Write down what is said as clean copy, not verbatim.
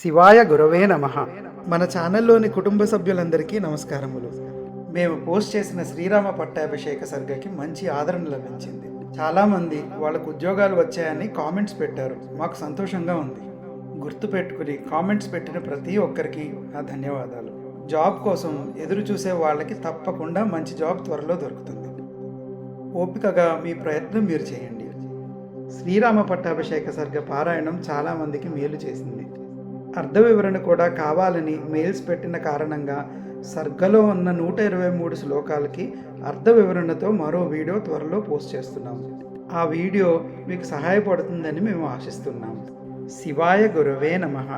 శివాయ గురవే నమః. మన ఛానల్లోని కుటుంబ సభ్యులందరికీ నమస్కారములు. మేము పోస్ట్ చేసిన శ్రీరామ పట్టాభిషేక సర్గకి మంచి ఆదరణ లభించింది. చాలామంది వాళ్ళకు ఉద్యోగాలు వచ్చాయని కామెంట్స్ పెట్టారు. మాకు సంతోషంగా ఉంది. గుర్తుపెట్టుకుని కామెంట్స్ పెట్టిన ప్రతి ఒక్కరికి నా ధన్యవాదాలు. జాబ్ కోసం ఎదురు చూసే వాళ్ళకి తప్పకుండా మంచి జాబ్ త్వరలో దొరుకుతుంది. ఓపికగా మీ ప్రయత్నం మీరు చేయండి. శ్రీరామ పట్టాభిషేక సర్గ పారాయణం చాలామందికి మేలు చేసింది. అర్ధ వివరణ కూడా కావాలని మెయిల్స్ పెట్టిన కారణంగా సర్గలో ఉన్న 123 శ్లోకాలకి అర్ధ వివరణతో మరో వీడియో త్వరలో పోస్ట్ చేస్తున్నాము. ఆ వీడియో మీకు సహాయపడుతుందని మేము ఆశిస్తున్నాము. శివాయ గురవే నమః.